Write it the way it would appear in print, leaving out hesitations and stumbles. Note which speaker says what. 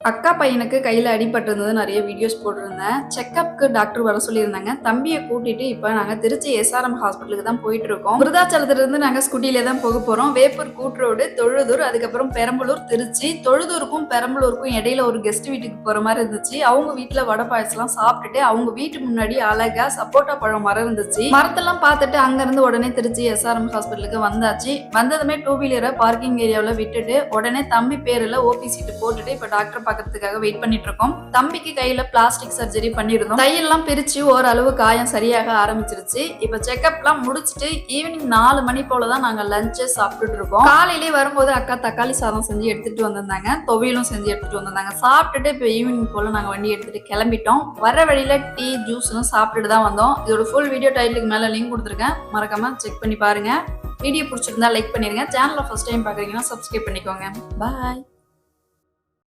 Speaker 1: அக்கா பையனுக்கு கையில அடிபட்டிருந்தது நிறைய வீடியோஸ் போட்டிருந்தேன். செக்கப்க்கு டாக்டர் வர சொல்லியிருந்தாங்க. தம்பிய கூட்டிட்டு இப்ப நாங்க திருச்சி எஸ்ஆர்எம் ஹாஸ்பிட்டலுக்கு தான் போயிட்டு இருக்கோம். விருதாச்சலத்துல இருந்து நாங்க ஸ்கூட்டில தான் போக போறோம். வேப்பூர் கூட்ரோடு, தொழுதூர், அதுக்கப்புறம் பெரம்பலூர், திருச்சி. தொழுதூருக்கும் பெரம்பலூருக்கும் இடையில ஒரு கெஸ்ட் வீட்டுக்கு போற மாதிரி இருந்துச்சு. அவங்க வீட்டுல வடை பாயசம்லாம் சாப்பிட்டுட்டு அவங்க வீட்டு முன்னாடி அழகா சப்போட்டா பழம் மரம் இருந்துச்சு. மரத்தெல்லாம் பார்த்துட்டு அங்க இருந்து உடனே திருச்சி எஸ்ஆர்எம் ஹாஸ்பிட்டலுக்கு வந்தாச்சு. வந்ததுமே 2 வீலரை பார்க்கிங் ஏரியாவில் விட்டுட்டு உடனே தம்பி பேர்ல ஓபி சீட்டு போட்டுட்டு இப்ப டாக்டர் பார்க்கறதுக்காக வெயிட் பண்ணிட்டு இருக்கோம். தம்பிக்கு கையில பிளாஸ்டிக் சர்ஜரி பண்ணிருந்தோம். தையெல்லாம் பிரிச்சு ஓரளவு காயம் சரியாக ஆரம்பிச்சிருச்சு. இப்ப செக்அப்லாம் முடிச்சுட்டு ஈவினிங் 4 மணி போலதான் நாங்க லஞ்சே சாப்பிட்டுட்டு இருக்கோம். காலையிலேயே வரும்போது அக்கா தக்காளி சாதம் செஞ்சு எடுத்துட்டு வந்திருந்தாங்க. துவையலும் செஞ்சு எடுத்துட்டு வந்திருந்தாங்க. சாப்பிட்டுட்டு இப்ப ஈவினிங் போல நாங்க வண்டி எடுத்துட்டு கிளம்பிட்டோம். வர வழியில டீ ஜூஸ்லாம் சாப்பிட்டுட்டு தான் வந்தோம். இதோட ஃபுல் வீடியோ டைட்டிலுக்கு மேல லிங்க் கொடுத்துருக்கேன். மறக்காம செக் பண்ணி பாருங்க. வீடியோ பிடிச்சிருந்தா லைக் பண்ணிருங்க. சேனலை ஃபர்ஸ்ட் டைம் பாக்குறீங்கன்னா சப்ஸ்கிரைப் பண்ணிக்கோங்க. பாய்.